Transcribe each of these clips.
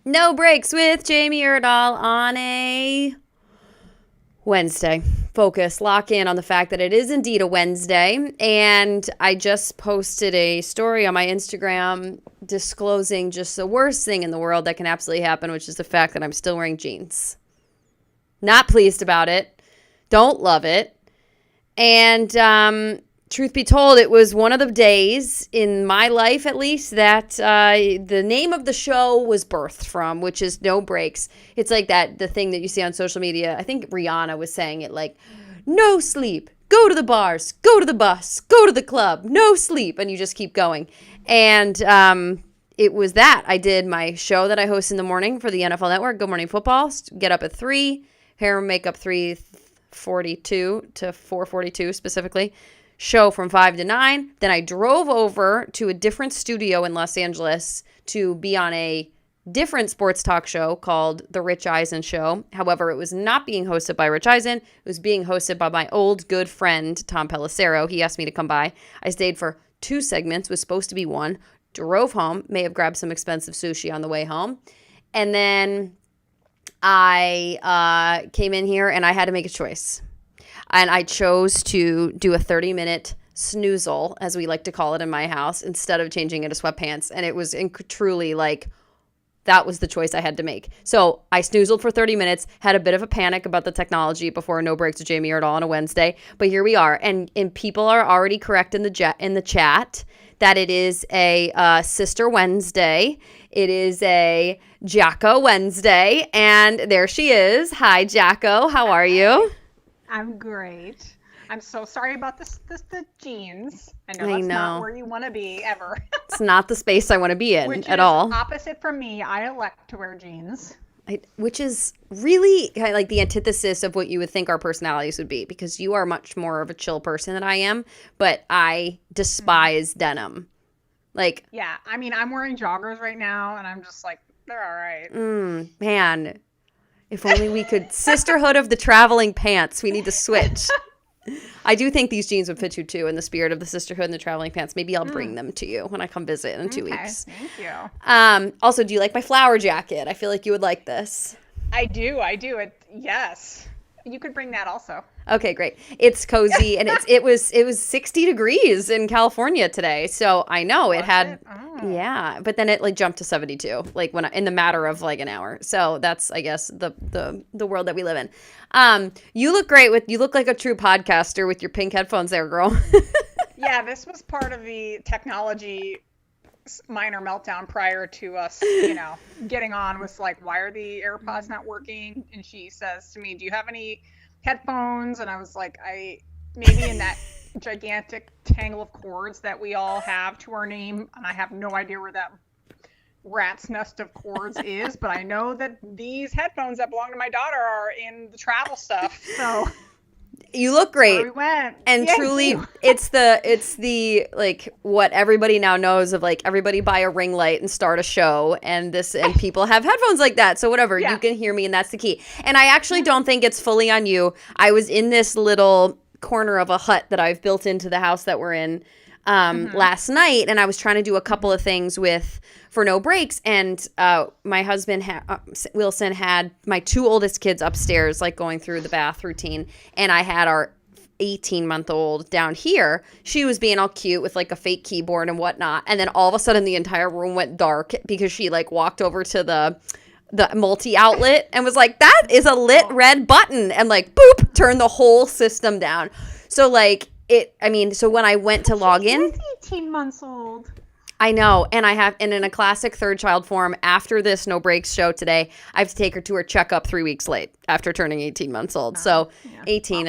No breaks with Jamie Erdahl on a Wednesday. Focus, lock in on the fact that it is indeed a Wednesday. And I just posted a story on my Instagram disclosing just the worst thing in the world that can absolutely happen, which is the fact that I'm still wearing jeans. Not pleased about it. Don't love it. And truth be told, it was one of the days in my life, at least, that the name of the show was birthed from, which is No Breaks. It's like the thing that you see on social media. I think Rihanna was saying it like, no sleep, go to the bars, go to the bus, go to the club, no sleep. And you just keep going. And it was that. I did my show that I host in the morning for the NFL Network, Good Morning Football, get up at 3, hair and makeup 3:42 to 4:42 specifically. Show from 5 to 9. Then I drove over to a different studio in Los Angeles to be on a different sports talk show called The Rich Eisen Show. However, it was not being hosted by Rich Eisen. It was being hosted by my old good friend, Tom Pelissero. He asked me to come by. I stayed for 2 segments, was supposed to be 1. Drove home, may have grabbed some expensive sushi on the way home. And then I came in here and I had to make a choice. And I chose to do a 30-minute snoozle, as we like to call it in my house, instead of changing into sweatpants. And it was truly like, that was the choice I had to make. So I snoozled for 30 minutes, had a bit of a panic about the technology before No Breaks with Jamie Erdahl on a Wednesday. But here we are. And people are already correct in the chat that it is a Sister Wednesday. It is a Jaco Wednesday. And there she is. Hi, Jaco. How are you? I'm great. I'm so sorry about the jeans. I know that's not where you want to be ever. It's not the space I want to be in Which at is all. Opposite from me. I elect to wear jeans. Which is really kind of like the antithesis of what you would think our personalities would be, because you are much more of a chill person than I am, but I despise denim. Like, yeah, I mean, I'm wearing joggers right now, and I'm just like, they're all right. Man. If only we could. Sisterhood of the traveling pants. We need to switch. I do think these jeans would fit you too, in the spirit of the sisterhood and the traveling pants. Maybe I'll bring them to you when I come visit in 2 weeks. Thank you. Also, do you like my flower jacket? I feel like you would like this. I do. Yes. You could bring that also. Okay, great. It's cozy, and it was 60 degrees in California today. So I know it had, yeah, but then it like jumped to 72, like in the matter of like an hour. So that's, I guess, the world that we live in. You look great you look like a true podcaster with your pink headphones there, girl. Yeah, this was part of the technology minor meltdown prior to us, getting on with like, why are the AirPods not working? And she says to me, do you have any headphones? And I was like, maybe in that gigantic tangle of cords that we all have to our name, and I have no idea where that rat's nest of cords is, but I know that these headphones that belong to my daughter are in the travel stuff. So you look great. We went. And truly, it's the like what everybody now knows of, like, everybody buy a ring light and start a show, and people have headphones like that. So whatever, you can hear me, and that's the key. And I actually don't think it's fully on you. I was in this little corner of a hut that I've built into the house that we're in last night, and I was trying to do a couple of things for No Breaks, and my husband Wilson had my 2 oldest kids upstairs, like, going through the bath routine, and I had our 18-month-old down here. She was being all cute with like a fake keyboard and whatnot, and then all of a sudden the entire room went dark because she like walked over to the multi-outlet and was like, that is a lit red button, and like boop, turned the whole system down. So like so when I went to log in, 18 months old. I know, and in a classic third child form, after this No Breaks show today, I have to take her to her checkup 3 weeks late after turning 18 months old. So 18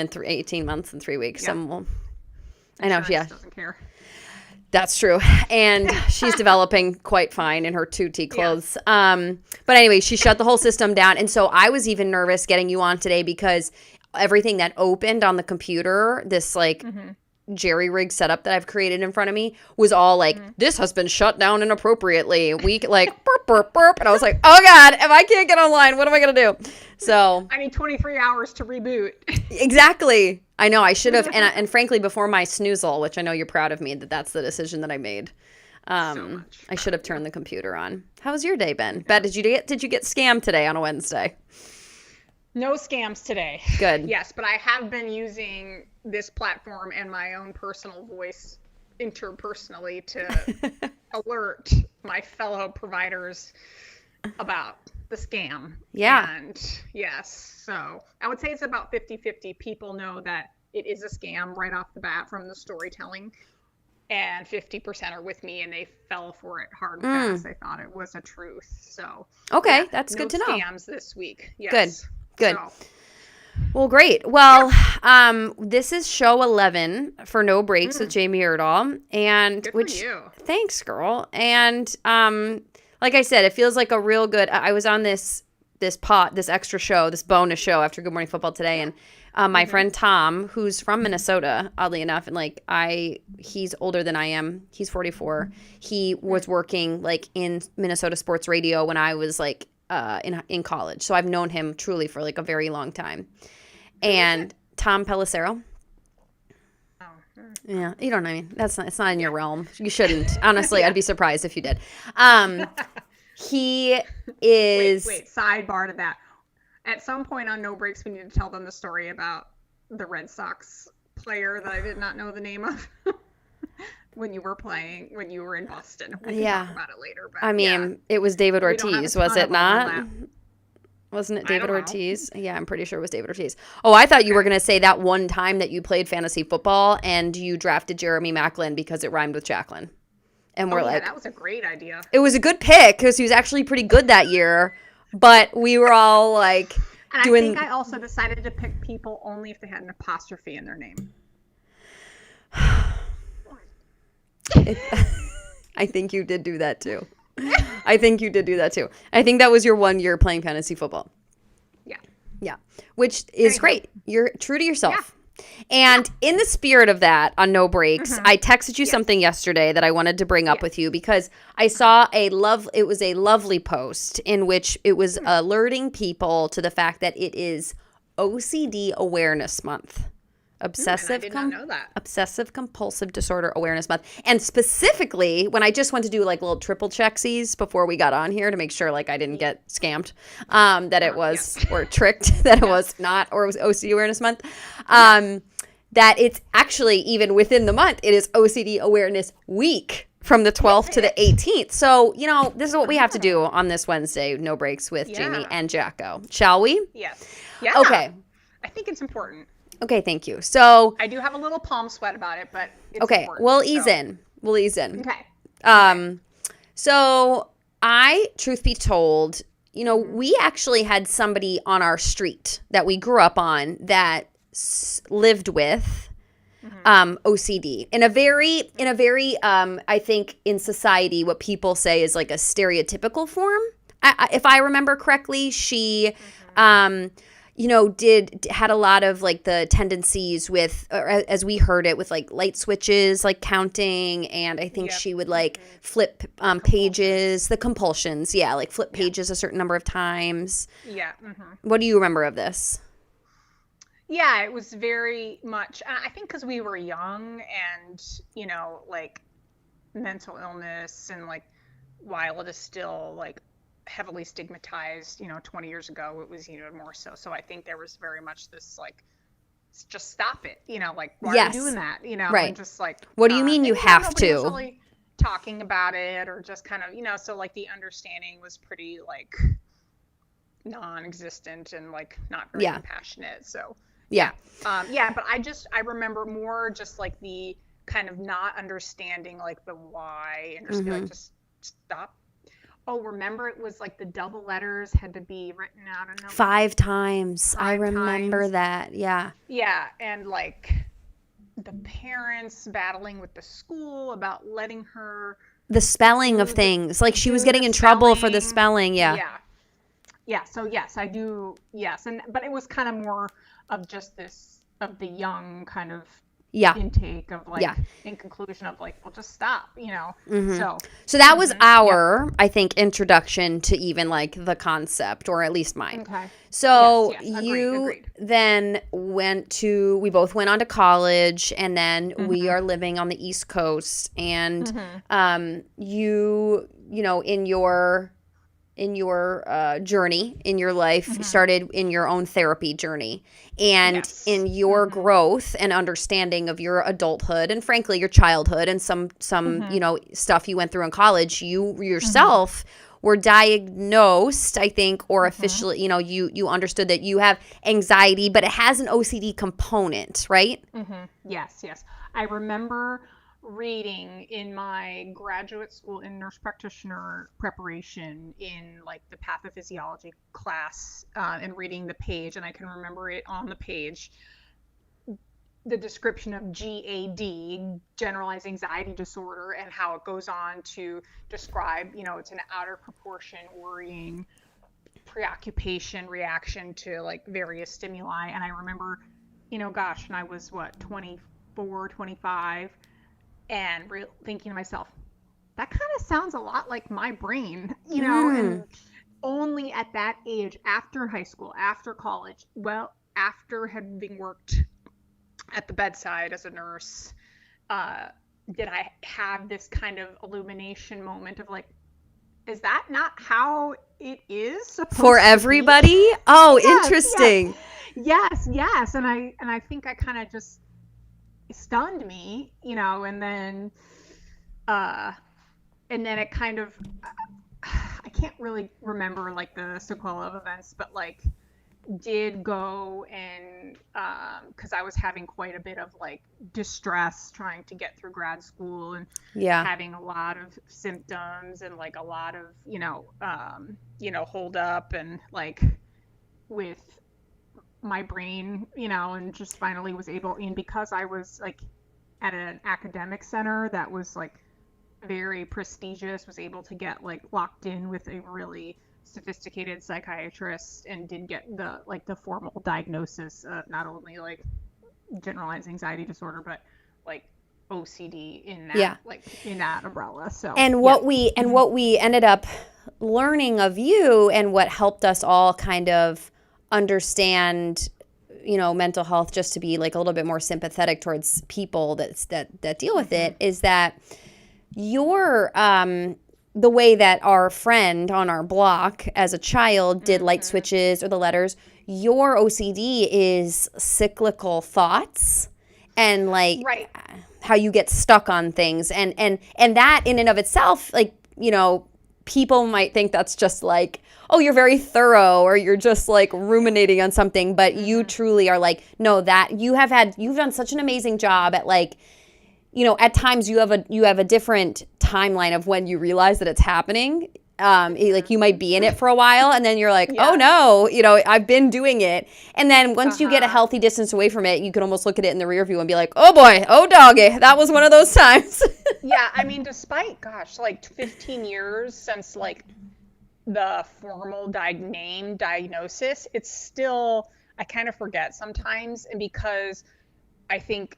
months and 3 weeks. Yeah. I know, yeah. Doesn't care. That's true. And she's developing quite fine in her 2T clothes. Yeah. But anyway, she shut the whole system down. And so I was even nervous getting you on today because everything that opened on the computer, this like jerry rig setup that I've created in front of me, was all like, this has been shut down inappropriately. We like burp, burp, burp. And I was like, oh God, if I can't get online, what am I going to do? So I need 23 hours to reboot. Exactly. I know I should have. And frankly, before my snoozle, which I know you're proud of me, that's the decision that I made. So much. I should have turned the computer on. How's your day been? Bet, did you get scammed today on a Wednesday? No scams today. Good. Yes, but I have been using this platform and my own personal voice interpersonally to alert my fellow providers about the scam. Yeah. And yes, so I would say it's about 50-50. People know that it is a scam right off the bat from the storytelling. And 50% are with me, and they fell for it hard and fast. They thought it was a truth. So okay, that's good to know. No scams this week. Yes. Good. So. Well, great. Well, this is show 11 for No Breaks with Jamie Erdahl, and Good for you. Thanks, girl. And like I said, it feels like a real good. I was on this extra show, this bonus show after Good Morning Football today, and my friend Tom, who's from Minnesota, oddly enough, and he's older than I am. He's 44. He was working like in Minnesota sports radio when I was like in college. So I've known him truly for like a very long time. And Tom Pelissero. Oh. Yeah, you don't know. I mean, it's not in your realm. You shouldn't. Honestly, I'd be surprised if you did. He is. Wait, sidebar to that. At some point on No Breaks, we need to tell them the story about the Red Sox player that I did not know the name of when you were in Boston. We can talk about it later. But I mean, it was David Ortiz, was it not? Wasn't it David Ortiz? Yeah, I'm pretty sure it was David Ortiz. Oh, I thought you were going to say that one time that you played fantasy football and you drafted Jeremy Macklin because it rhymed with Jacqueline. And we're like, that was a great idea. It was a good pick because he was actually pretty good that year. But we were all like and doing. I think I also decided to pick people only if they had an apostrophe in their name. I think you did do that too. I think that was your 1 year playing fantasy football. Yeah. Which is great. You're true to yourself. Yeah. And in the spirit of that, on No Breaks, I texted you something yesterday that I wanted to bring up with you because I saw it was a lovely post in which it was alerting people to the fact that it is OCD Awareness Month. Obsessive Compulsive Disorder Awareness Month. And specifically, when I just went to do like little triple checksies before we got on here to make sure like I didn't get scammed, that it was, or tricked, that it was not, or it was OCD Awareness Month, that it's actually, even within the month, it is OCD Awareness Week from the 12th to the 18th. So, this is what we have to do on this Wednesday, No Breaks with Jamie and Jaco. Shall we? Yes. Yeah. Okay. I think it's important. Okay, thank you. So I do have a little palm sweat about it, but it's important. We'll ease in. Okay. So truth be told, we actually had somebody on our street that we grew up on that lived with OCD in a very I think in society what people say is like a stereotypical form. If I remember correctly, she had a lot of like the tendencies with, or as we heard it, with like light switches, like counting. And I think she would like flip pages, the compulsions. Yeah. Like flip pages a certain number of times. Yeah. What do you remember of this? Yeah, it was very much, I think because we were young and, like mental illness and like while it is still like heavily stigmatized, 20 years ago, it was even more so. So I think there was very much this like, just stop it, like why are you doing that, right? And just like, what do you mean you have to? Was really talking about it or just kind of, so like the understanding was pretty like non-existent and like not very compassionate. So but I remember more just like the kind of not understanding like the why and just be like, just stop. Oh, remember it was like the double letters had to be written out a number 5 times. I remember that. Yeah. Yeah. And like the parents battling with the school about letting her. The spelling of things. Like she was getting in trouble for the spelling. Yeah. Yeah. So yes, I do. Yes. But it was kind of more of just this, of the young kind of Yeah. intake of like, Yeah. in conclusion of like, well, just stop, So that was Yep. our, I think, introduction to even like the concept, or at least mine. Okay. Yes, So yes, agreed, you agreed. then we both went on to college, and then we Mm-hmm. are living on the East Coast. And Mm-hmm. in your journey in your life, you Mm-hmm. started in your own therapy journey, and Yes. in your Mm-hmm. growth and understanding of your adulthood, and frankly your childhood, and some Mm-hmm. stuff you went through in college, you Mm-hmm. yourself were diagnosed, I think, or Mm-hmm. officially, you understood that you have anxiety, but it has an OCD component, right? Mm-hmm. Yes, yes. I remember reading in my graduate school in nurse practitioner preparation in like the pathophysiology class, and reading the page, and I can remember it on the page, the description of GAD, generalized anxiety disorder, and how it goes on to describe, it's an out of proportion worrying preoccupation reaction to like various stimuli. And I remember, gosh, when I was what, 24, 25, and thinking to myself, that kind of sounds a lot like my brain, Mm. and only at that age, after high school, after college, well, after having worked at the bedside as a nurse, uh, did I have this kind of illumination moment of like, is that not how it is For supposed to be? everybody? Oh, Yes, yes, interesting. yes, yes. And I think I kind of just stunned me, uh, and then it kind of, I can't really remember like the sequela of events, but like did go and because I was having quite a bit of like distress trying to get through grad school, and Yeah. having a lot of symptoms, and like a lot of hold up, and like with my brain, and just finally was able, and because I was like at an academic center that was like very prestigious, was able to get like locked in with a really sophisticated psychiatrist, and did get the formal diagnosis of not only like generalized anxiety disorder, but like OCD Yeah. in that umbrella. So And yeah. what we ended up learning of you, and what helped us all kind of understand, mental health, just to be like a little bit more sympathetic towards people that deal with Mm-hmm. it, is that your the way that our friend on our block as a child did light Mm-hmm. switches or the letters, your OCD is cyclical thoughts, and like Right. how you get stuck on things, and that in and of itself, like, people might think that's just like, oh, you're very thorough, or you're just like ruminating on something, but you Mm-hmm. truly are like, no, that you've done such an amazing job at like, at times you have a different timeline of when you realize that it's happening. Like, you might be in it for a while, and then you're like, oh Yeah. no, I've been doing it. And then once you get a Uh-huh. healthy distance away from it, you can almost look at it in the rear view and be like, oh boy, oh doggy, that was one of those times. Yeah, I mean, despite, gosh, like 15 years since like the formal name diagnosis, it's still, I kind of forget sometimes. And because I think,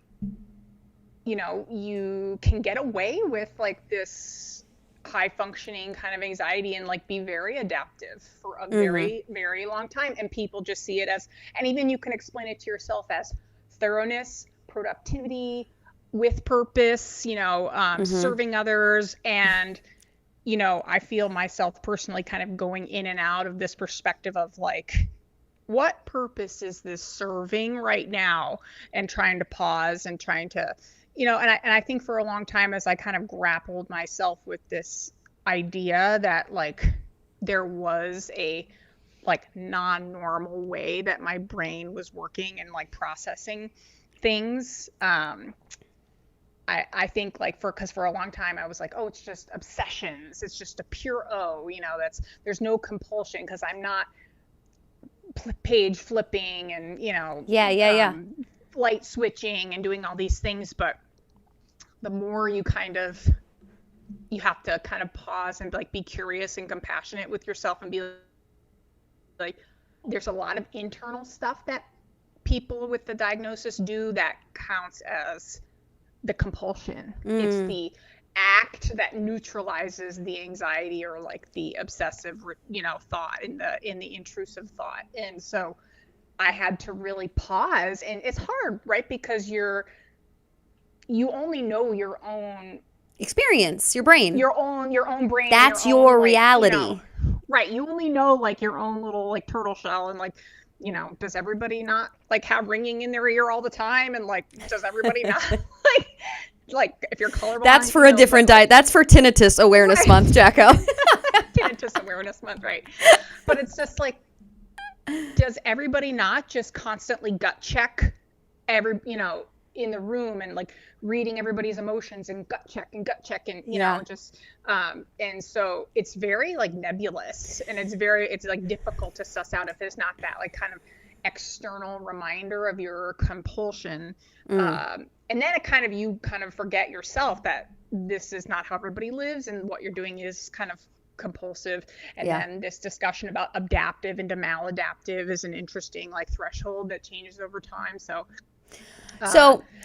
you can get away with like this high functioning kind of anxiety, and like be very adaptive for a Mm-hmm. very, very long time. And people just see it as, and even you can explain it to yourself as thoroughness, productivity, with purpose, Mm-hmm. serving others. And I feel myself personally kind of going in and out of this perspective of like, what purpose is this serving right now? And trying to pause, and trying to, and I think for a long time, as I kind of grappled myself with this idea that like there was a like non-normal way that my brain was working and like processing things. I think like because for a long time I was like, oh, it's just obsessions. It's just a pure O, there's no compulsion because I'm not page flipping and, Yeah, yeah, yeah. light switching and doing all these things. But the more you have to kind of pause and like be curious and compassionate with yourself, and be like, there's a lot of internal stuff that people with the diagnosis do that counts as the compulsion. It's the act that neutralizes the anxiety or like the obsessive, thought in the intrusive thought. And so I had to really pause, and it's hard, right? Because you only know your own experience, your brain, your own brain. That's your own, reality. Right. You only know like your own little like turtle shell, and like, does everybody not like have ringing in their ear all the time? And like, does everybody not like if you're colorblind? That's for a different diet. That's for Tinnitus Awareness Month, Jaco. Tinnitus Awareness Month, right? But it's just like, does everybody not just constantly gut check in the room and like reading everybody's emotions and gut check and just and so it's very like nebulous, and it's like difficult to suss out if there's not that like kind of external reminder of your compulsion. And then you kind of forget yourself that this is not how everybody lives, and what you're doing is kind of compulsive. And then this discussion about adaptive into maladaptive is an interesting like threshold that changes over time. So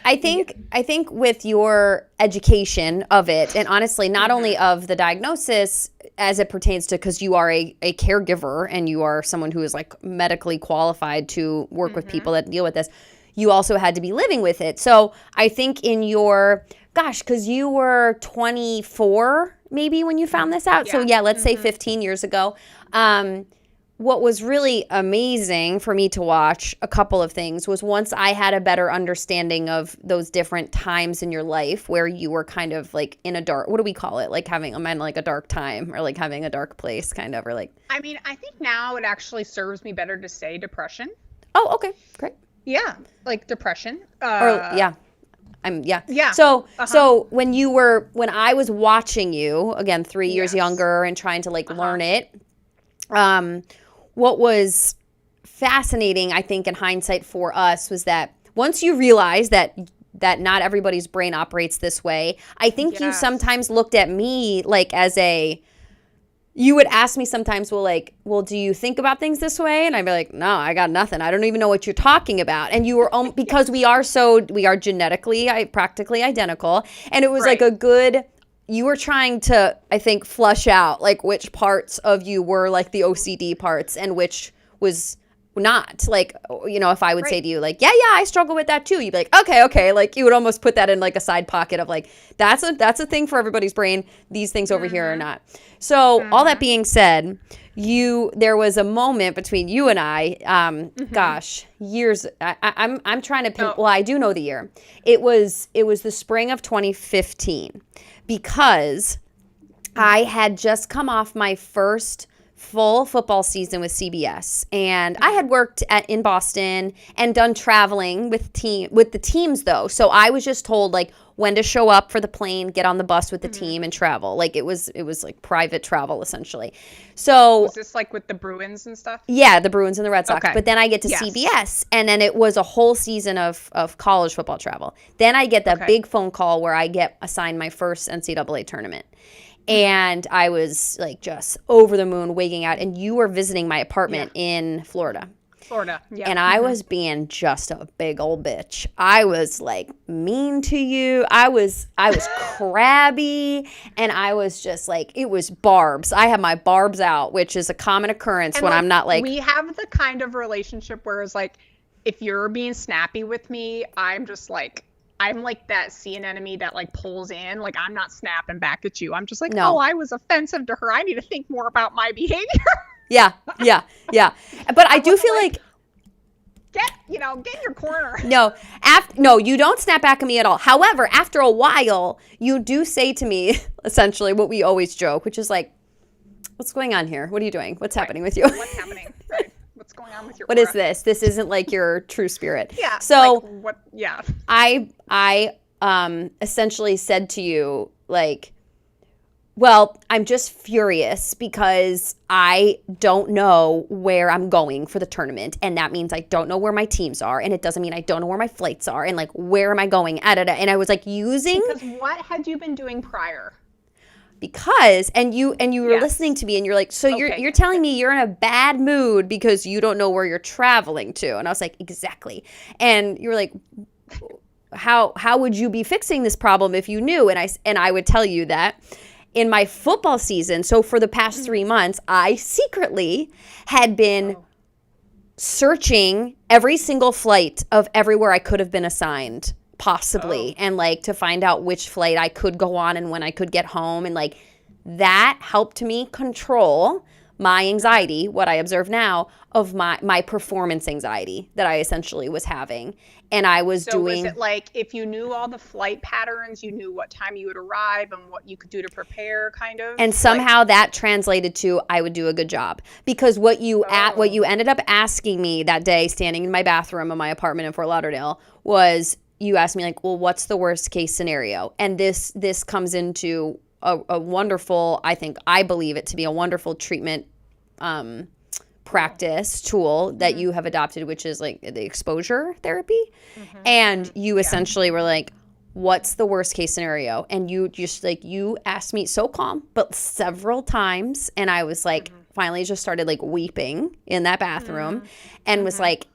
I think with your education of it, and honestly, not only of the diagnosis as it pertains to, because you are a caregiver and you are someone who is like medically qualified to work with people that deal with this, you also had to be living with it. So I think in your, because you were 24 maybe when you found this out. So let's say 15 years ago. What was really amazing for me to watch, a couple of things, was once I had a better understanding of those different times in your life where you were kind of like in a dark, what do we call it? Like having a dark time, or like having a dark place kind of, or like. I mean, I think now it actually serves me better to say depression. Oh, okay. Great. Yeah. Like depression. Yeah. So when I was watching you, again, 3 years younger and trying to like learn it, what was fascinating, I think, in hindsight for us was that once you realize that not everybody's brain operates this way, I think you sometimes looked at me like you would ask me sometimes, well, do you think about things this way? And I'd be like, no, I got nothing. I don't even know what you're talking about. And you were, because we are genetically, practically identical. And it was like you were trying to, I think, flush out like which parts of you were like the OCD parts and which was not. Like, if I would say to you like, yeah, I struggle with that too, you'd be like, okay. Like you would almost put that in like a side pocket of like, that's a thing for everybody's brain. These things over here are not. So all that being said, there was a moment between you and I, years, I'm trying to well, I do know the year. It was the spring of 2015, because I had just come off my first full football season with CBS, and I had worked in Boston and done traveling with the teams though. So I was just told like when to show up for the plane, get on the bus with the team and travel. Like it was like private travel essentially. So was this like with the Bruins and stuff? Yeah, the Bruins and the Red Sox. Okay. But then I get to CBS, and then it was a whole season of college football travel. Then I get that big phone call where I get assigned my first NCAA tournament. And I was like just over the moon, wigging out. And you were visiting my apartment in Florida. Yeah. And I was being just a big old bitch. I was like mean to you. I was crabby, and I was just like, it was barbs. I have my barbs out, which is a common occurrence and when I'm not like. We have the kind of relationship where it's like, if you're being snappy with me, I'm like that sea anemone that like pulls in. Like I'm not snapping back at you. I'm just like, no, I was offensive to her. I need to think more about my behavior. Yeah. But I do feel like get in your corner. No, you don't snap back at me at all. However, after a while, you do say to me essentially what we always joke, which is like, what's going on here? What are you doing? What's happening with you? What's happening? Right. What's going on with your What aura? Is this? This isn't like your true spirit. Yeah. So like, what? Yeah. I essentially said to you like, well, I'm just furious because I don't know where I'm going for the tournament. And that means I don't know where my teams are. And it doesn't mean I don't know where my flights are. And like, where am I going? And I was like using. Because what had you been doing prior? because and you were Yes. listening to me and you're like, so Okay, you're telling me you're in a bad mood because you don't know where you're traveling to. And I was like, exactly. And you were like, how would you be fixing this problem if you knew? And I would tell you that in my football season, so for the past 3 months, I secretly had been searching every single flight of everywhere I could have been assigned, possibly, and like to find out which flight I could go on and when I could get home. And like that helped me control my anxiety, what I observe now, of my performance anxiety that I essentially was having. And I was So doing. was it like if you knew all the flight patterns, you knew what time you would arrive and what you could do to prepare, kind of? And somehow that translated to I would do a good job, because what you ended up asking me that day, standing in my bathroom of my apartment in Fort Lauderdale, was you asked me like, well, what's the worst case scenario? And this comes into a wonderful, I believe it to be a wonderful treatment practice tool that you have adopted, which is like the exposure therapy. And you essentially were like, what's the worst case scenario? And you just like, you asked me so calm, but several times. And I was like, finally just started like weeping in that bathroom and was like,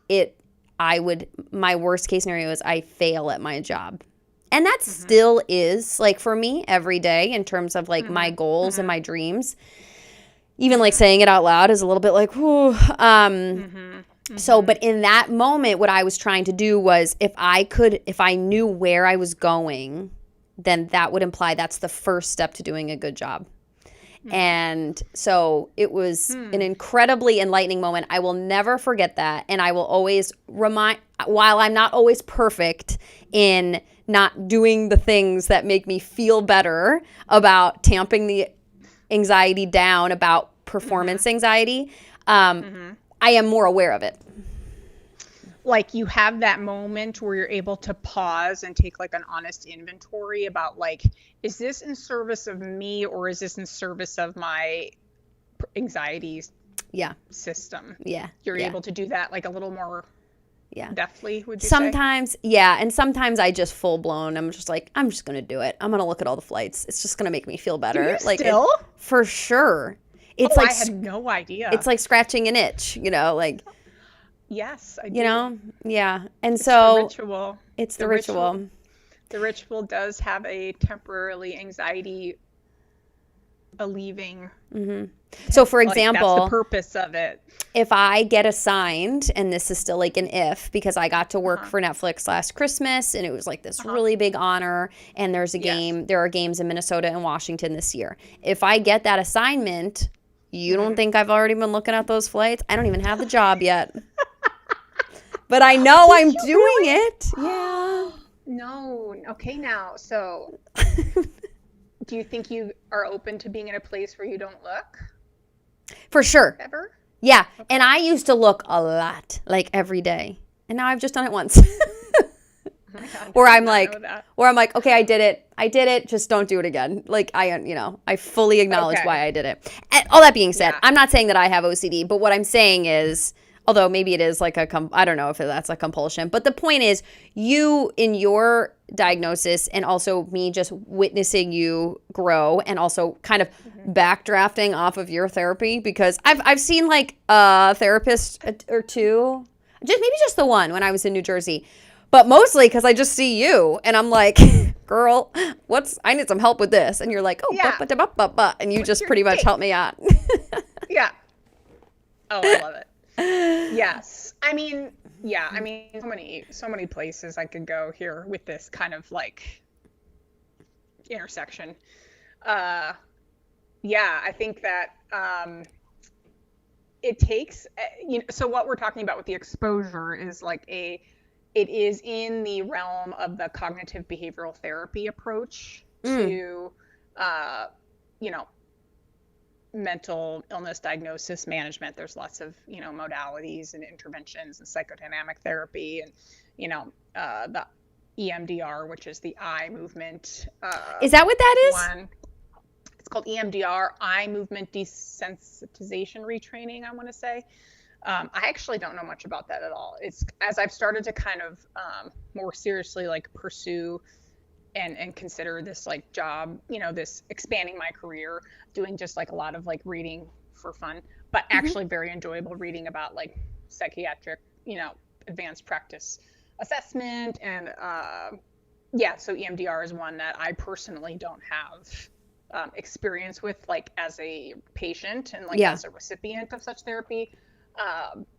my worst case scenario is I fail at my job. And that still is like for me every day in terms of like my goals and my dreams. Even like saying it out loud is a little bit like, whew. So, but in that moment, what I was trying to do was if I knew where I was going, then that would imply that's the first step to doing a good job. And so it was an incredibly enlightening moment. I will never forget that. And I will always while I'm not always perfect in not doing the things that make me feel better about tamping the anxiety down about performance anxiety, I am more aware of it. Like you have that moment where you're able to pause and take like an honest inventory about like, is this in service of me or is this in service of my anxiety system? Yeah. You're able to do that like a little more deftly, would you sometimes say? And sometimes I just full blown, I'm just like, I'm just gonna do it. I'm gonna look at all the flights. It's just gonna make me feel better. Do you like still? For sure. It's I had no idea. It's like scratching an itch, like yes, I do. And It's so the ritual. It's the ritual. The ritual does have a temporarily anxiety alleviating. So for example, that's the purpose of it. If I get assigned, and this is still like an if, because I got to work for Netflix last Christmas and it was like this really big honor, and there's a game, there are games in Minnesota and Washington this year. If I get that assignment, you don't think I've already been looking at those flights? I don't even have the job yet. But I know I'm doing it. Yeah. No. Okay, now. So do you think you are open to being in a place where you don't look? For sure. Ever? Yeah. Okay. And I used to look a lot, like every day. And now I've just done it once. Where I'm like, okay, I did it. Just don't do it again. Like I fully acknowledge why I did it. And all that being said, I'm not saying that I have OCD, but what I'm saying is, although maybe it is like I don't know if that's a compulsion, but the point is you in your diagnosis and also me just witnessing you grow and also kind of backdrafting off of your therapy, because I've seen like a therapist or two, just the one when I was in New Jersey. But mostly because I just see you and I'm like, girl, I need some help with this. And you're like, and you just pretty much help me out. Yeah. Oh, I love it. Yes. I mean, so many places I could go here with this kind of like intersection. I think that it takes, so what we're talking about with the exposure is like it is in the realm of the cognitive behavioral therapy approach to, mental illness diagnosis management. There's lots of, modalities and interventions and psychodynamic therapy and, the EMDR, which is the eye movement. Is that what that is? One. It's called EMDR, eye movement desensitization retraining, I want to say. I actually don't know much about that at all. It's as I've started to kind of more seriously like pursue and consider this like job, this expanding my career, doing just like a lot of like reading for fun, but actually very enjoyable reading about like psychiatric, advanced practice assessment. And yeah, so EMDR is one that I personally don't have experience with, like as a patient and like as a recipient of such therapy.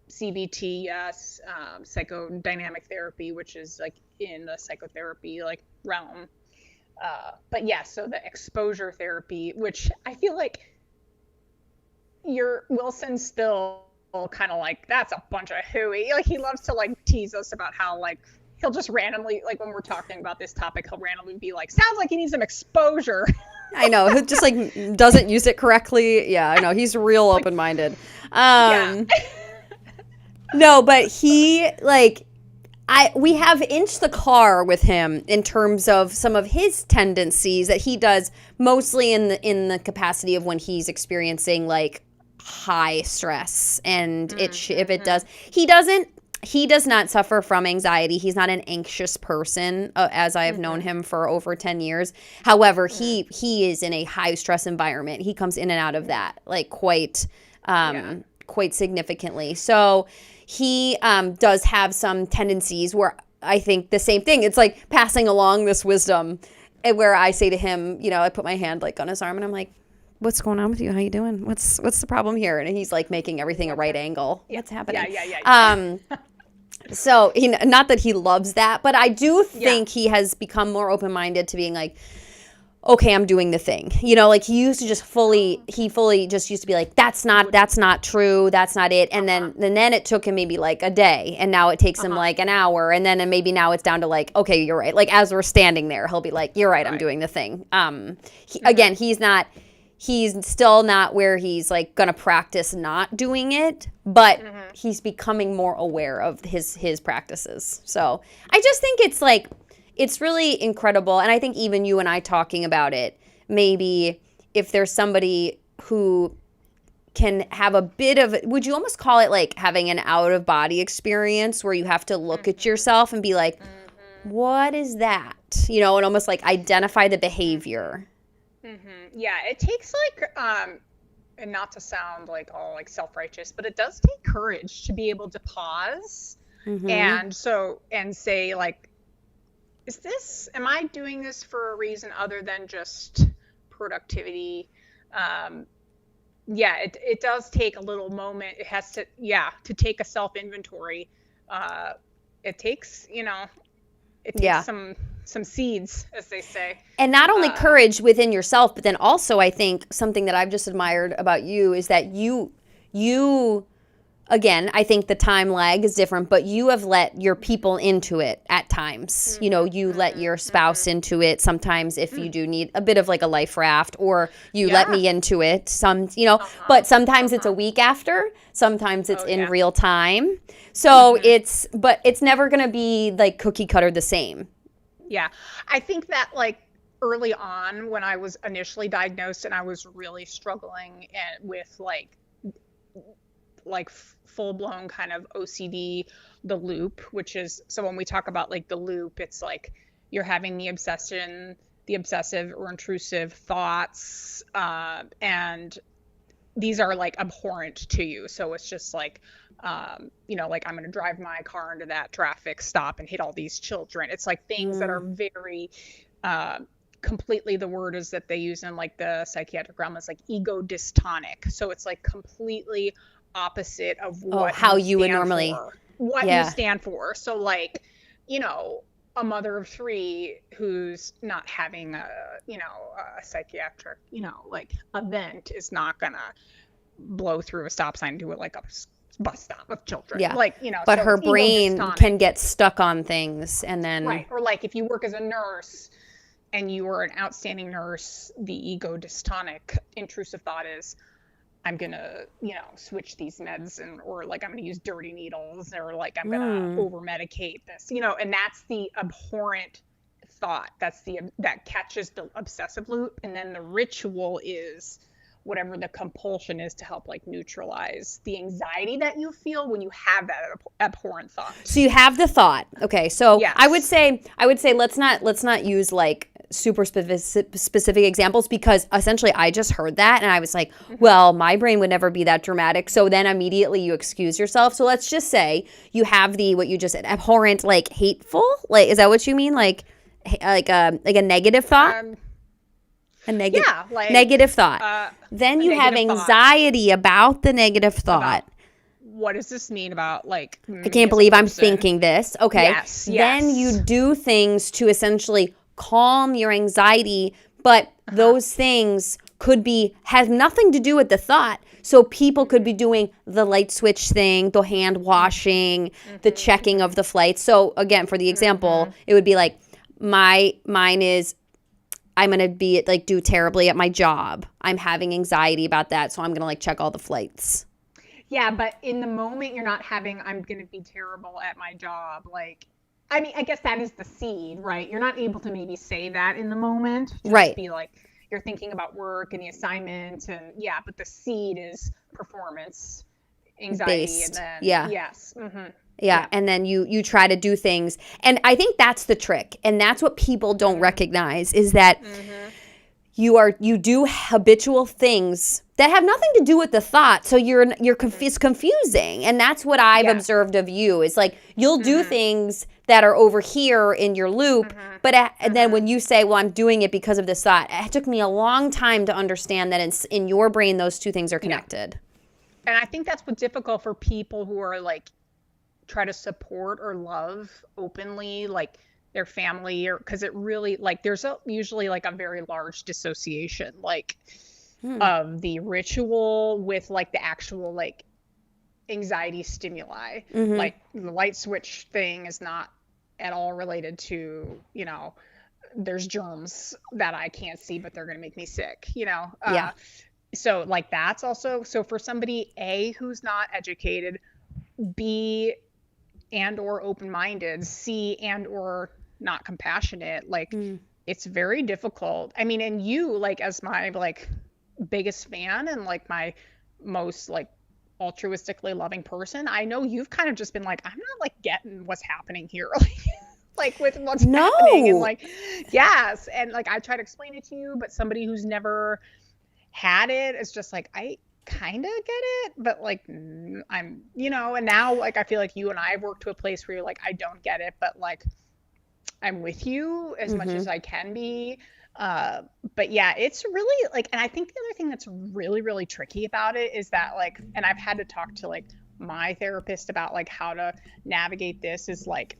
CBT, yes, psychodynamic therapy, which is like in the psychotherapy like realm. But yeah, so the exposure therapy, which I feel like your Wilson's still kind of like, that's a bunch of hooey. Like he loves to like tease us about how like he'll just randomly, like when we're talking about this topic, he'll randomly be like, sounds like he needs some exposure. I know, he just like doesn't use it correctly. Yeah, I know, he's real open-minded. Yeah. No, but he like we have inched the car with him in terms of some of his tendencies that he does mostly in the capacity of when he's experiencing like high stress. And if it does, he does not suffer from anxiety. He's not an anxious person, as I have known him for over 10 years. However, he is in a high stress environment. He comes in and out of that like quite significantly. So he does have some tendencies where I think the same thing. It's like passing along this wisdom, where I say to him, I put my hand like on his arm and I'm like, what's going on with you? How you doing? What's the problem here? And he's like making everything a right angle. What's happening? Yeah. So not that he loves that, but I do think he has become more open-minded to being like, okay, I'm doing the thing. Like he used to just fully just used to be like, that's not true. That's not it. And then it took him maybe like a day, and now it takes him like an hour. And then maybe now it's down to like, okay, you're right. Like as we're standing there, he'll be like, you're right. I'm doing the thing. Again, he's still not where he's like going to practice not doing it, but he's becoming more aware of his practices. So I just think it's like, it's really incredible. And I think even you and I talking about it, maybe if there's somebody who can have a bit of, would you almost call it like having an out of body experience where you have to look at yourself and be like, what is that? And almost like identify the behavior. Yeah, it takes like, and not to sound like all like self-righteous, but it does take courage to be able to pause and say like, am I doing this for a reason other than just productivity? It does take a little moment. It has to take a self-inventory. It takes, some seeds, as they say. And not only courage within yourself, but then also I think something that I've just admired about you is that you again, I think the time lag is different, but you have let your people into it at times. You let your spouse into it sometimes if you do need a bit of like a life raft, or you let me into it but sometimes it's a week after, sometimes it's in real time. So it's never going to be like cookie cutter the same. Yeah. I think that like early on when I was initially diagnosed and I was really struggling with like full-blown kind of OCD, the loop, which is, so when we talk about like the loop, it's like you're having the obsessive or intrusive thoughts, and these are like abhorrent to you. So it's just like, like I'm going to drive my car into that traffic stop and hit all these children. It's like things that are very, completely, the word is that they use in like the psychiatric realm is like ego dystonic. So it's like completely opposite of how you would normally you stand for. So like, a mother of 3 who's not having a psychiatric, like event is not gonna blow through a stop sign into like a bus stop of children. Yeah. Like, but so her brain can get stuck on things and then. Right. Or like if you work as a nurse and you are an outstanding nurse, the ego dystonic intrusive thought is, I'm going to, switch these meds or like I'm going to use dirty needles or like I'm going to over medicate this, and that's the abhorrent thought. That catches the obsessive loop. And then the ritual is whatever the compulsion is to help like neutralize the anxiety that you feel when you have that abhorrent thought. So you have the thought. Okay. So Yes. I would say let's not use like super specific examples, because essentially I just heard that and I was like, well, my brain would never be that dramatic. So then immediately you excuse yourself. So let's just say you have what you just said, abhorrent, like hateful, like, is that what you mean? Like a negative thought? Negative thought. Then you have anxiety about the negative thought. What does this mean about like I can't believe I'm thinking this. Okay. Yes. Then you do things to essentially calm your anxiety, but those things have nothing to do with the thought. So people could be doing the light switch thing, the hand washing, the checking of the flights. So again, for the example, it would be like mine is, I'm going to be like do terribly at my job. I'm having anxiety about that. So I'm going to like check all the flights. Yeah. But in the moment you're not having, I'm going to be terrible at my job. Like, I mean, I guess that is the seed, right? You're not able to maybe say that in the moment. Right. Be like, you're thinking about work and the assignment and but the seed is performance anxiety. Based. And then, yeah. Yes. Yeah, and then you try to do things. And I think that's the trick. And that's what people don't recognize, is that you do habitual things that have nothing to do with the thought. So it's confusing. And that's what I've observed of you. Is like you'll do things that are over here in your loop, but and then when you say, well, I'm doing it because of this thought, it took me a long time to understand that in your brain those two things are connected. And I think that's what's difficult for people who are like try to support or love openly like their family, or because it really like there's usually like a very large dissociation like of the ritual with like the actual like anxiety stimuli. Like the light switch thing is not at all related to, there's germs that I can't see but they're going to make me sick, so like that's also, so for somebody A, who's not educated, B, and or open-minded, C, and or not compassionate, like it's very difficult. I mean, and you like as my like biggest fan and like my most like altruistically loving person, I know you've kind of just been like, I'm not like getting what's happening here. Like with what's happening and like, yes. And like, I try to explain it to you, but somebody who's never had it, it's just like, I kind of get it, but like I'm, and now like, I feel like you and I have worked to a place where you're like, I don't get it, but like, I'm with you as much as I can be. But yeah, it's really like, and I think the other thing that's really, really tricky about it is that like, and I've had to talk to like my therapist about like how to navigate this is like,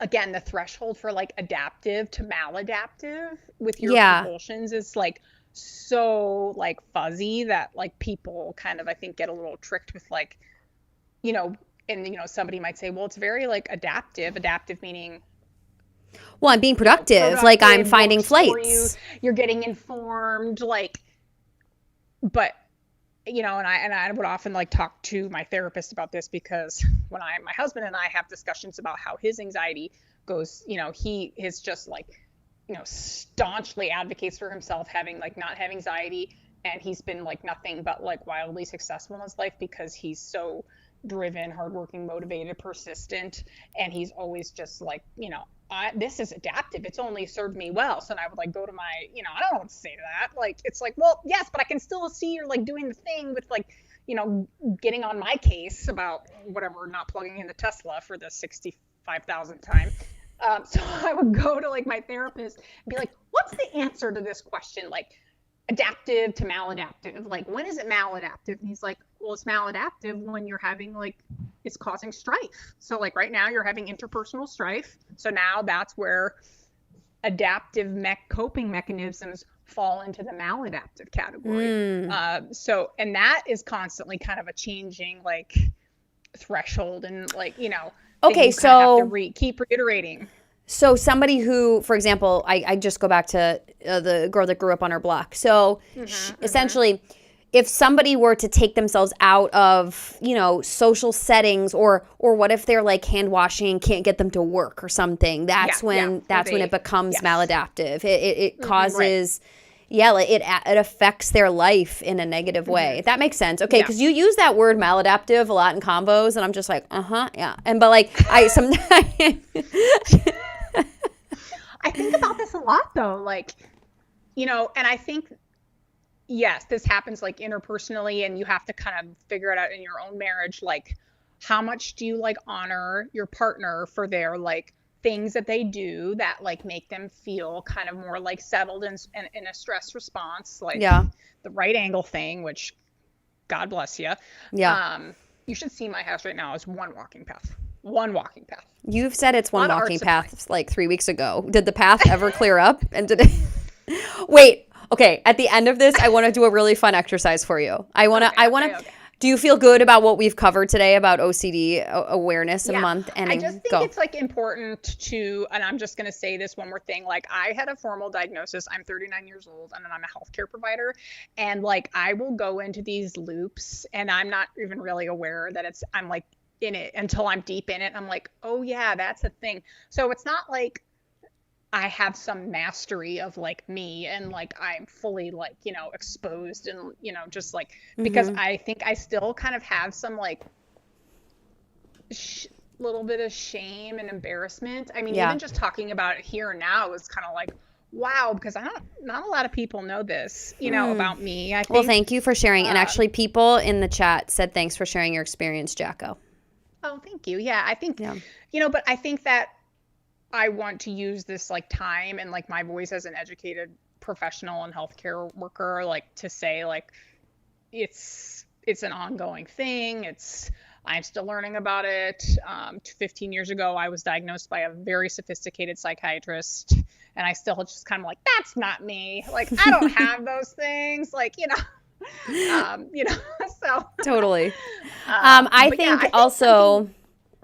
again, the threshold for like adaptive to maladaptive with your compulsions is like so like fuzzy that like people kind of, I think, get a little tricked with like, and somebody might say, well, it's very like adaptive meaning, well, I'm being productive, like I'm finding flights. You're getting informed, like, but and I would often like talk to my therapist about this because when my husband and I have discussions about how his anxiety goes, he is just like, staunchly advocates for himself not having anxiety, and he's been like nothing but like wildly successful in his life because he's so driven, hardworking, motivated, persistent, and he's always just like, this is adaptive. It's only served me well. So then I would like go to my, I don't know what to say to that. Like, it's like, well, yes, but I can still see you're like doing the thing with like, getting on my case about whatever, not plugging in the Tesla for the 65,000th time. So I would go to like my therapist and be like, what's the answer to this question? Like adaptive to maladaptive. Like, when is it maladaptive? And he's like, well, it's maladaptive when you're having like, it's causing strife. So like right now you're having interpersonal strife. So now that's where adaptive coping mechanisms fall into the maladaptive category. And that is constantly kind of a changing like threshold and like, okay, so have to keep reiterating. So somebody who, for example, I just go back to the girl that grew up on her block. So essentially, if somebody were to take themselves out of, social settings, or what if they're like hand washing and can't get them to work or something, that's when it becomes maladaptive. It causes, Yeah, like it affects their life in a negative way. That makes sense. Okay, Yeah. because you use that word maladaptive a lot in combos, and I'm just like, yeah. And but like I sometimes I think about this a lot though, like, and I think, yes, this happens like interpersonally, and you have to kind of figure it out in your own marriage. Like, how much do you like honor your partner for their like things that they do that like make them feel kind of more like settled in a stress response, like yeah, the right angle thing, which God bless you. yeah. You should see my house right now is one walking path. One walking path. You've said it's A one lot of art walking supply. path like 3 weeks ago. Did the path ever clear up? And did it? Wait. Okay. At the end of this, I want to do a really fun exercise for you. I want to. Okay. Do you feel good about what we've covered today about OCD awareness Yeah, month? And I just think go. it's like important to, and I'm just going to say this one more thing. Like, I had a formal diagnosis. I'm 39 years old, and then I'm a healthcare provider. And like, I will go into these loops, and I'm not even really aware that I'm like in it until I'm deep in it. And I'm like, oh yeah, that's a thing. So it's not like I have some mastery of like me and like I'm fully like, exposed and, just like, because I think I still kind of have some like little bit of shame and embarrassment. I mean, Yeah. even just talking about it here and now is kind of like, wow, because not a lot of people know this, about me. I think, Well, thank you for sharing. And actually, people in the chat said thanks for sharing your experience, Jaco. Oh, thank you. Yeah, I think, Yeah. but I think that I want to use this like time and like my voice as an educated professional and healthcare worker, like to say like it's an ongoing thing. I'm still learning about it. 15 years ago, I was diagnosed by a very sophisticated psychiatrist, and I still just kind of like, that's not me. Like, I don't have those things. Like, so Totally. I think also,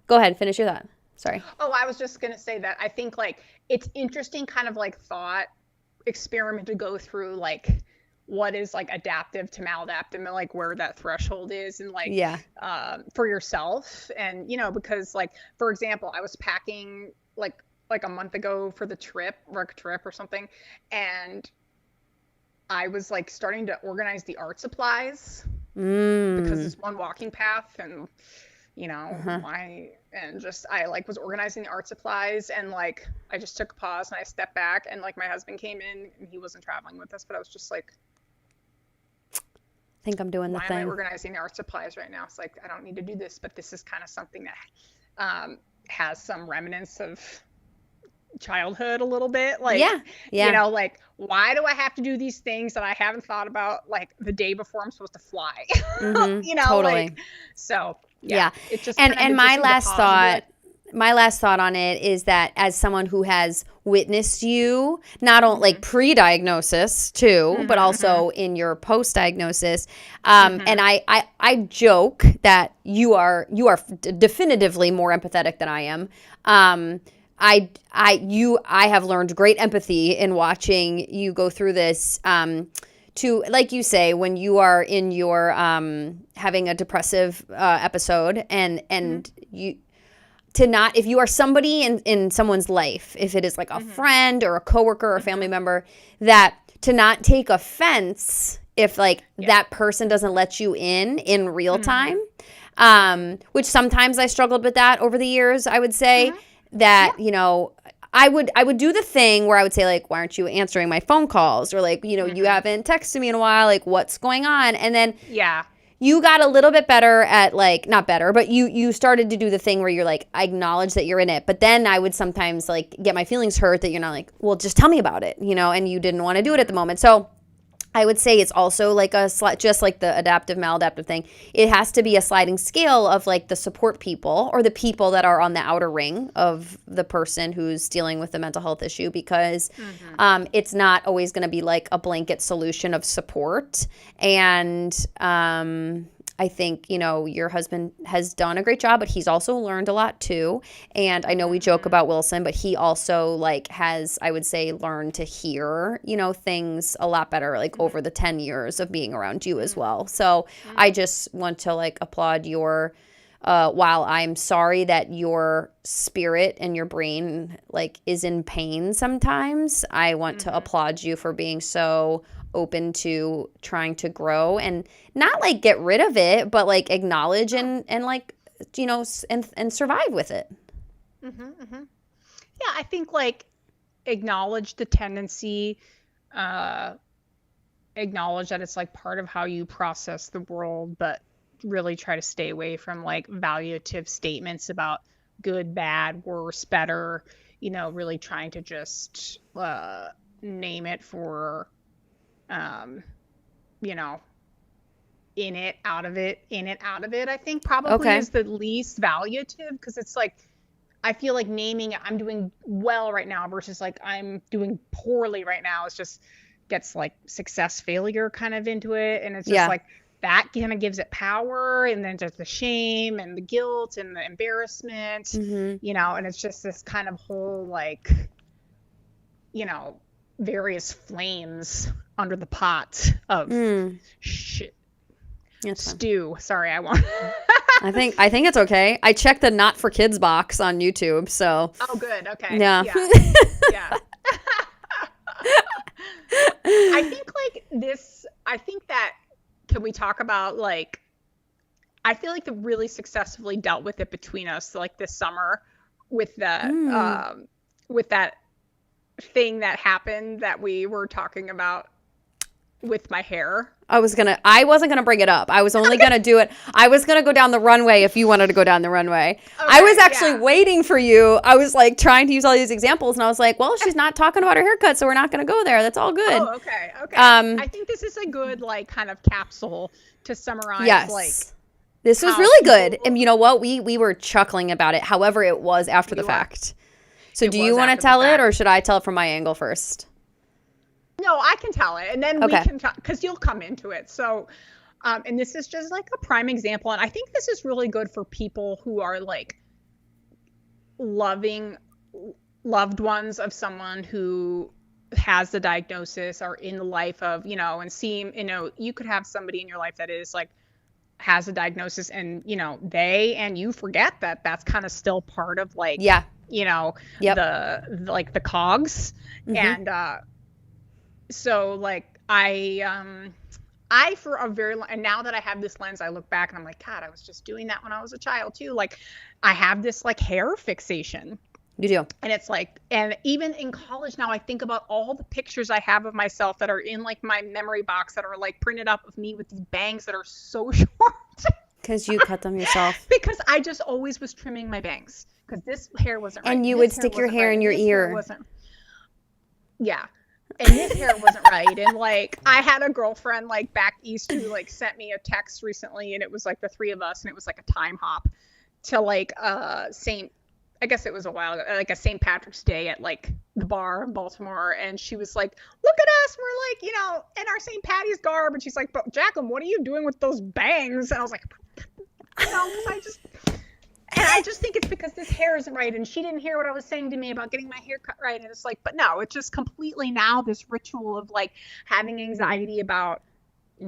go ahead, finish your thought. Sorry. Oh, I was just going to say that I think like it's interesting kind of like thought experiment to go through like what is like adaptive to maladaptive and like where that threshold is and like for yourself. And because like, for example, I was packing like a month ago for the work trip or something, and I was like starting to organize the art supplies because it's one walking path, and I like was organizing the art supplies, and like I just took a pause and I stepped back, and like my husband came in and he wasn't traveling with us, but I was just like, I think I'm doing the why thing. am I organizing the art supplies right now? It's like, I don't need to do this, but this is kind of something that has some remnants of childhood a little bit. Like, like, why do I have to do these things that I haven't thought about like the day before I'm supposed to fly? Totally. Like, so yeah. It just and my last thought on it is that as someone who has witnessed you not only like pre-diagnosis too, but also in your post-diagnosis, and I joke that you are definitively more empathetic than I am. I have learned great empathy in watching you go through this. To, like you say, when you are in your having a depressive episode, and you to not, if you are somebody in someone's life, if it is like a friend or a coworker or a family member, that to not take offense if like that person doesn't let you in real time, which sometimes I struggled with that over the years. I would say that I would do the thing where I would say like, why aren't you answering my phone calls, or like you haven't texted me in a while, like what's going on? And then you got a little bit better at like, not better, but you started to do the thing where you're like, I acknowledge that you're in it. But then I would sometimes like get my feelings hurt that you're not like, well, just tell me about it, and you didn't want to do it at the moment. So I would say it's also like just like the adaptive maladaptive thing. It has to be a sliding scale of like the support people or the people that are on the outer ring of the person who's dealing with a mental health issue, because it's not always going to be like a blanket solution of support. And I think, your husband has done a great job, but he's also learned a lot too. And I know we joke about Wilson, but he also like has, I would say, learned to hear, things a lot better, like over the 10 years of being around you as well. So I just want to like applaud your while I'm sorry that your spirit and your brain like is in pain sometimes, I want to applaud you for being so open to trying to grow and not like get rid of it, but like acknowledge and like, you know, and survive with it. Yeah, I think like acknowledge the tendency, acknowledge that it's like part of how you process the world, but really try to stay away from like valuative statements about good, bad, worse, better, you know, really trying to just name it for, you know, in it, out of it, in it, out of it, I think probably is the least valuative, because it's like, I feel like naming it, I'm doing well right now versus like I'm doing poorly right now. It's just gets like success failure kind of into it. And it's just like that kind of gives it power. And then just the shame and the guilt and the embarrassment, you know, and it's just this kind of whole like, you know, various flames under the pot of shit. Stew. Sorry, I won't. I think it's okay. I checked the not for kids box on YouTube, so. Oh, good. Okay. Yeah. Yeah. I think like this. I think that can we talk about like? I feel like the really successfully dealt with it between us like this summer with the with that thing that happened that we were talking about with my hair. I wasn't gonna bring it up. I was only gonna do it. I was gonna go down the runway if you wanted to go down the runway. Okay, I was actually waiting for you. I was like trying to use all these examples, and I was like, well, she's not talking about her haircut, so we're not gonna go there. That's all good. Oh, okay. I think this is a good like kind of capsule to summarize. Yes. Like this was really good, and you know what? We were chuckling about it. However, it was after the fact. So do you want to tell it, or should I tell it from my angle first? No, I can tell it, and then we can talk, because you'll come into it. So, and this is just like a prime example, and I think this is really good for people who are like loving loved ones of someone who has the diagnosis or in the life of, you know, and seem, you know, you could have somebody in your life that is like has a diagnosis, and you know they and you forget that that's kind of still part of like you know the like the cogs and so like I for a very long, and now that I have this lens, I look back and I'm like, God, I was just doing that when I was a child too. Like I have this like hair fixation. You do. And it's like, and even in college now, I think about all the pictures I have of myself that are in like my memory box that are like printed up of me with these bangs that are so short. Because you cut them yourself. Because I just always was trimming my bangs because this hair wasn't right. And you would stick your hair in your ear. Yeah. And this hair wasn't right. And like I had a girlfriend like back east who like sent me a text recently, and it was like the three of us, and it was like a time hop to like I guess it was a while ago, like a St. Patrick's Day at like the bar in Baltimore. And she was like, look at us. We're like, you know, in our St. Patty's garb. And she's like, but Jacqueline, what are you doing with those bangs? And I was like, you know, I just think it's because this hair isn't right. And she didn't hear what I was saying to me about getting my hair cut right. And it's like, but no, it's just completely now this ritual of like having anxiety about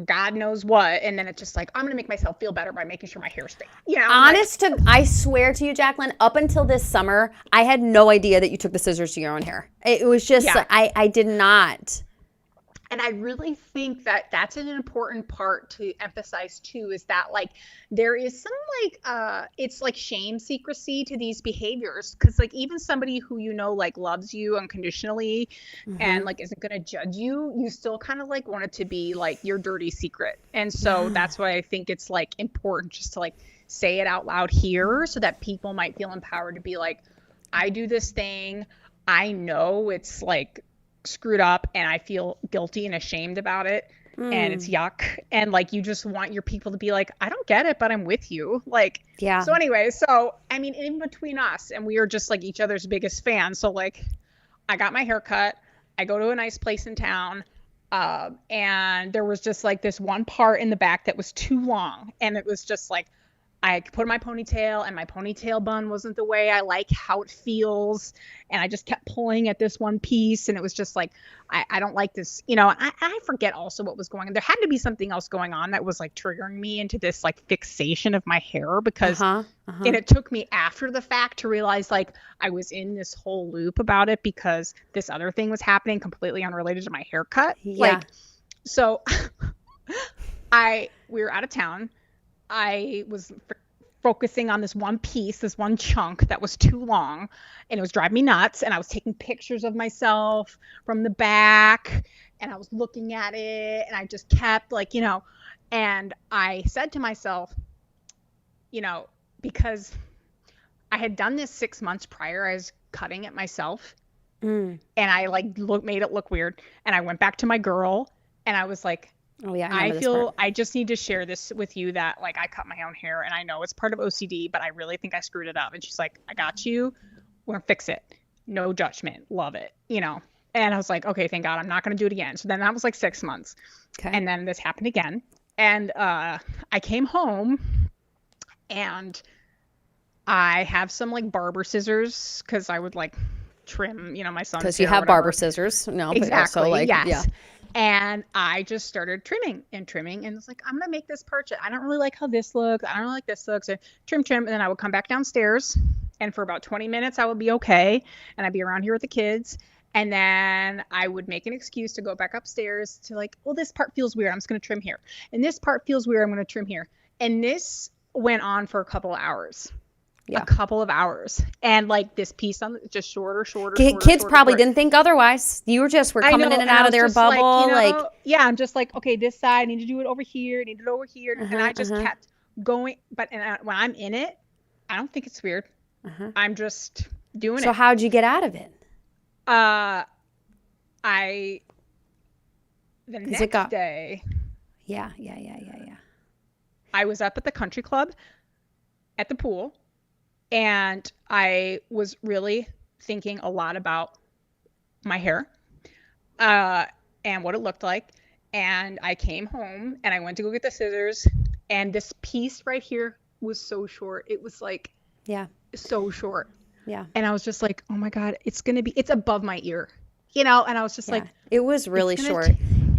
God knows what, and then it's just like I'm gonna make myself feel better by making sure my hair stays. You know, I swear to you, Jacqueline, up until this summer, I had no idea that you took the scissors to your own hair. It was just I did not. And I really think that that's an important part to emphasize too, is that like there is some like it's like shame secrecy to these behaviors, because like even somebody who you know like loves you unconditionally and like isn't gonna judge you, you still kind of like want it to be like your dirty secret. And so that's why I think it's like important just to like say it out loud here, so that people might feel empowered to be like, I do this thing, I know it's like screwed up and I feel guilty and ashamed about it and it's yuck, and like you just want your people to be like, I don't get it, but I'm with you, like so anyway. So I mean, in between us, and we are just like each other's biggest fans, so like I got my hair cut, I go to a nice place in town, and there was just like this one part in the back that was too long, and it was just like I put in my ponytail, and my ponytail bun wasn't the way I like how it feels. And I just kept pulling at this one piece. And it was just like, I don't like this. I forget also what was going on. There had to be something else going on that was like triggering me into this like fixation of my hair, because and it took me after the fact to realize like I was in this whole loop about it because this other thing was happening completely unrelated to my haircut. Yeah. Like, so we were out of town. I was focusing on this one piece, this one chunk that was too long, and it was driving me nuts. And I was taking pictures of myself from the back, and I was looking at it, and I just kept like, and I said to myself, because I had done this 6 months prior, I was cutting it myself, and I like made it look weird. And I went back to my girl, and I was like, oh yeah, I just need to share this with you that like I cut my own hair, and I know it's part of OCD, but I really think I screwed it up. And she's like, I got you. We're gonna fix it. No judgment. Love it. And I was like, okay, thank God, I'm not gonna do it again. So then that was like 6 months. Okay. And then this happened again. And I came home, and I have some like barber scissors because I would like trim, my son's hair. Because you have barber scissors. No, exactly. But also, like, yes. Yeah. And I just started trimming, and it's like, I'm going to make this purchase. I don't really like how this looks. I don't really like this looks. So trim. And then I would come back downstairs, and for about 20 minutes, I would be okay. And I'd be around here with the kids. And then I would make an excuse to go back upstairs to like, well, this part feels weird. I'm just going to trim here. And this part feels weird. I'm going to trim here. And this went on for a couple of hours. Yeah. A couple of hours, and like this piece on just shorter. Kids probably didn't think otherwise. You were coming in and out of their bubble. Yeah, I'm just like, okay, this side, I need to do it over here, I need it over here, and I just kept going. But when I'm in it, I don't think it's weird. I'm just doing it. So how'd you get out of it? The next day. Yeah. I was up at the country club at the pool. And I was really thinking a lot about my hair and what it looked like. And I came home, and I went to go get the scissors. And this piece right here was so short. It was like, so short. Yeah. And I was just like, oh my God, it's above my ear, and I was just like, it was really short.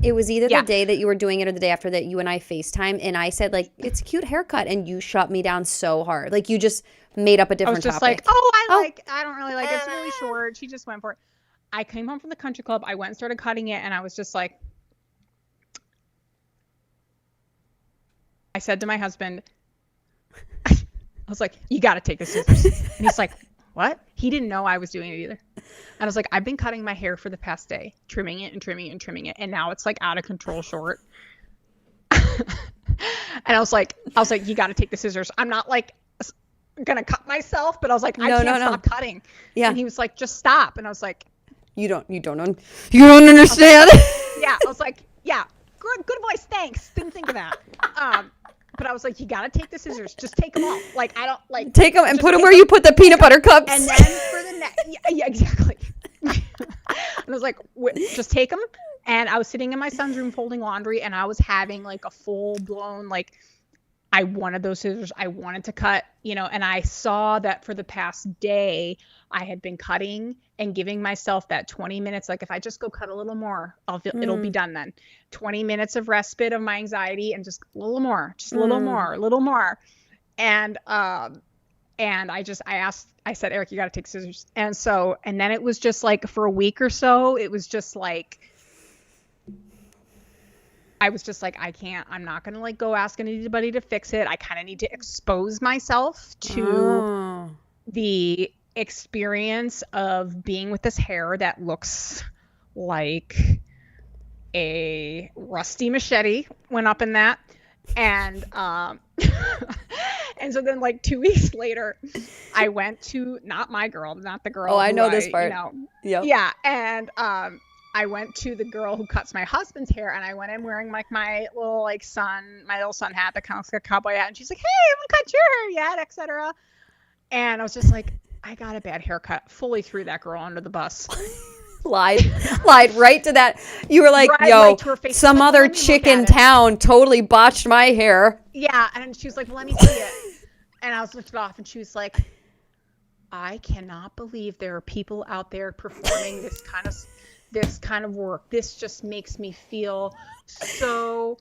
It was either the day that you were doing it or the day after that you and I FaceTime, and I said like, it's a cute haircut, and you shut me down so hard. Like, you just made up a different topic. I was just like, I don't really like it. It's really short. She just went for it. I came home from the country club. I went and started cutting it, and I was just like, I said to my husband, I was like, you got to take the scissors. And he's like, what? He didn't know I was doing it either. And I was like, I've been cutting my hair for the past day, trimming it. And now it's like out of control short. And I was like, you got to take the scissors. I'm not like going to cut myself, but I was like, I can't stop cutting. Yeah. And he was like, just stop. And I was like, you don't understand. I was like, yeah, good voice. Thanks. Didn't think of that. But I was like, you got to take the scissors. Just take them all. Like, I don't like. Take them and put them where you put the peanut butter cups. And then for the next. Yeah, exactly. And I was like, just take them. And I was sitting in my son's room folding laundry, and I was having like a full blown, like, I wanted those scissors. I wanted to cut, and I saw that for the past day, I had been cutting and giving myself that 20 minutes. Like, if I just go cut a little more, it'll be done then. 20 minutes of respite of my anxiety, and just a little more, a little more. And I said, Eric, you got to take scissors. And then it was just like for a week or so, it was just like, I was just like, I'm not going to like go ask anybody to fix it. I kind of need to expose myself to the experience of being with this hair that looks like a rusty machete went up in that. And, and so then like 2 weeks later, I went to, not the girl. Oh, I know this part. Yep. Yeah. And, I went to the girl who cuts my husband's hair, and I went in wearing like my little son hat that kind of looks like a cowboy hat. And she's like, hey, I haven't cut your hair yet, etc. And I was just like, I got a bad haircut. Fully threw that girl under the bus. lied right to that. You were like, right to her face. Some other chick in town totally botched my hair. Yeah. And she was like, well, let me see it. And I was lifted off, and she was like, I cannot believe there are people out there performing this kind of work. This just makes me feel so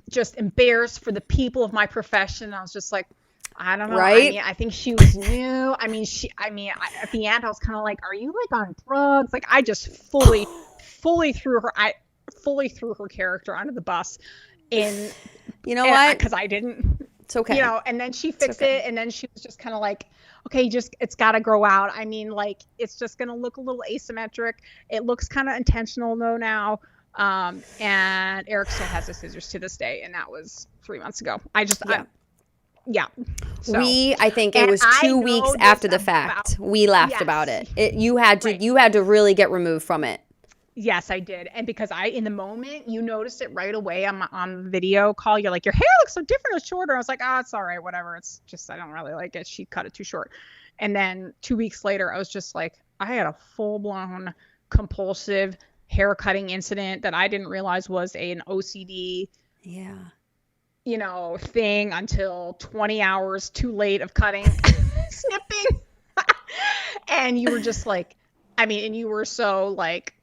just embarrassed for the people of my profession. I was just like, I don't know. Right? I mean, I think she was new. I mean, at the end, I was kind of like, are you like on drugs? Like, I just fully threw her character under the bus. And you know what? Because I didn't. It's okay. You know, and then she fixed it, and then she was just kind of like, okay, it's got to grow out. I mean, like, it's just going to look a little asymmetric. It looks kind of intentional though now. And Eric still has the scissors to this day, and that was 3 months ago. So, I think it was 2 weeks after the fact. We laughed about it. You had to really get removed from it. Yes, I did. And because in the moment, you noticed it right away on the video call. You're like, your hair looks so different. It's shorter. I was like, it's all right, whatever. It's just, I don't really like it. She cut it too short. And then 2 weeks later, I was just like, I had a full-blown compulsive hair cutting incident that I didn't realize was an OCD thing until 20 hours too late of cutting, snipping. And you were just like, and you were so like,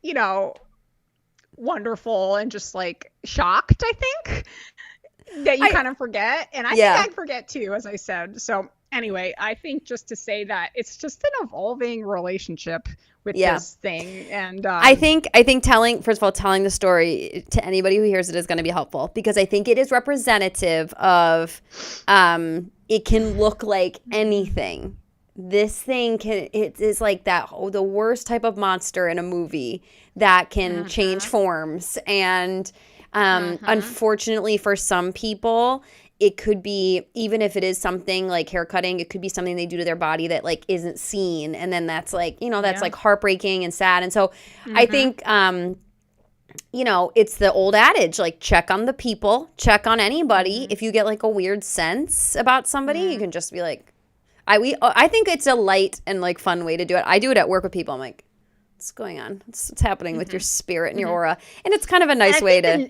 wonderful and just like shocked, I think, that you kind of forget. And I think I forget too, as I said. So anyway, I think just to say that it's just an evolving relationship with this thing. And I think telling the story to anybody who hears it is going to be helpful, because I think it is representative of it can look like anything. This thing it is like the worst type of monster in a movie that can change forms. And unfortunately for some people, it could be, even if it is something like haircutting, it could be something they do to their body that like isn't seen. And then that's like, that's like heartbreaking and sad. And so I think, it's the old adage, like check on the people, check on anybody. If you get like a weird sense about somebody, you can just be like, I think it's a light and like fun way to do it. I do it at work with people. I'm like, what's going on? What's happening with your spirit and your aura? And it's kind of a nice way to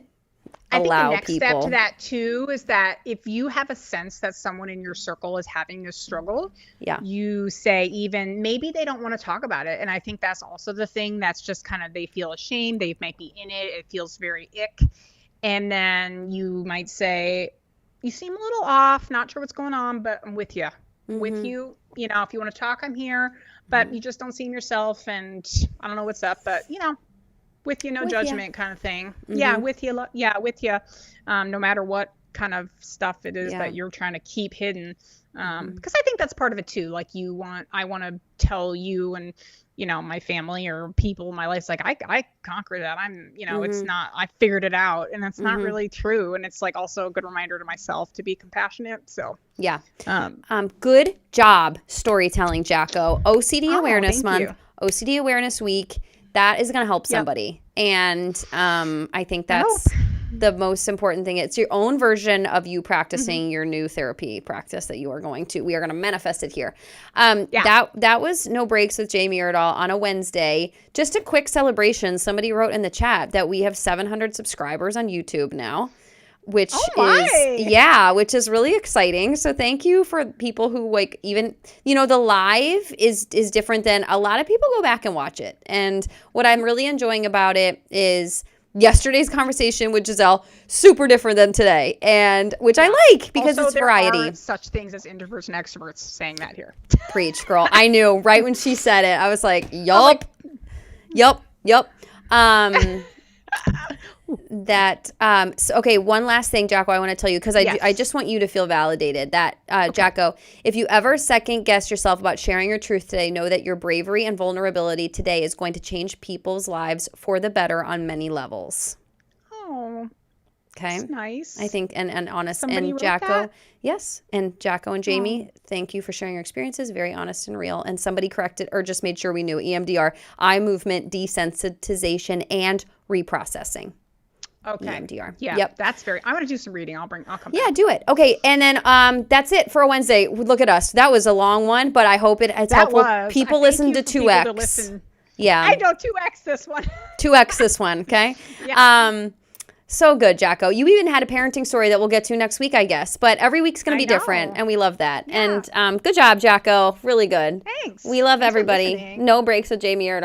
allow people. I think the next step to that too is that if you have a sense that someone in your circle is having a struggle, you say, even maybe they don't want to talk about it. And I think that's also the thing that's just kind of, they feel ashamed. They might be in it. It feels very ick. And then you might say, you seem a little off, not sure what's going on, but I'm with you. With you, if you want to talk, I'm here, but you just don't seem yourself, and I don't know what's up, but with you, no judgment kind of thing. With you, no matter what kind of stuff it is that you're trying to keep hidden, because I think that's part of it too. Like I want to tell you and my family or people in my life, it's like I conquered that. I'm it's not, I figured it out, and that's not really true. And it's like also a good reminder to myself to be compassionate. So good job storytelling, Jaco. OCD Awareness Month, OCD Awareness Week. That is going to help somebody. And I think that's the most important thing. It's your own version of you practicing your new therapy practice that we are going to manifest it here. That was No Breaks with Jamie Erdahl on a Wednesday. Just a quick celebration. Somebody wrote in the chat that we have 700 subscribers on YouTube now, which is really exciting. So thank you for people who like, even, the live is different than a lot of people go back and watch it. And what I'm really enjoying about it is yesterday's conversation with Giselle, super different than today, and which I like because also, it's variety. There are such things as introverts and extroverts, saying that here. Preach, girl. I knew right when she said it. I was like, yup. Okay, one last thing, Jaco, I want to tell you, because I just want you to feel validated that, Jaco, if you ever second guess yourself about sharing your truth today, know that your bravery and vulnerability today is going to change people's lives for the better on many levels. Oh, okay, that's nice. I think, and honest. Somebody and wrote Jaco, that? Yes, and Jaco and Jamie, thank you for sharing your experiences. Very honest and real. And somebody corrected or just made sure we knew EMDR, eye movement desensitization and reprocessing. Okay. EMDR. Yeah. Yep. That's I want to do some reading. I'll come back. Yeah, do it. Okay. And then that's it for a Wednesday. Look at us. That was a long one, but I hope it's helpful. People listen to 2X. Yeah. I know 2X this one. 2X this one. Okay. Yeah. So good, Jaco. You even had a parenting story that we'll get to next week, I guess. But every week's going to be I know. different, and we love that. Yeah. And good job, Jaco. Really good. Thanks. We love Thanks for everybody. listening. No breaks with Jamie Erdahl.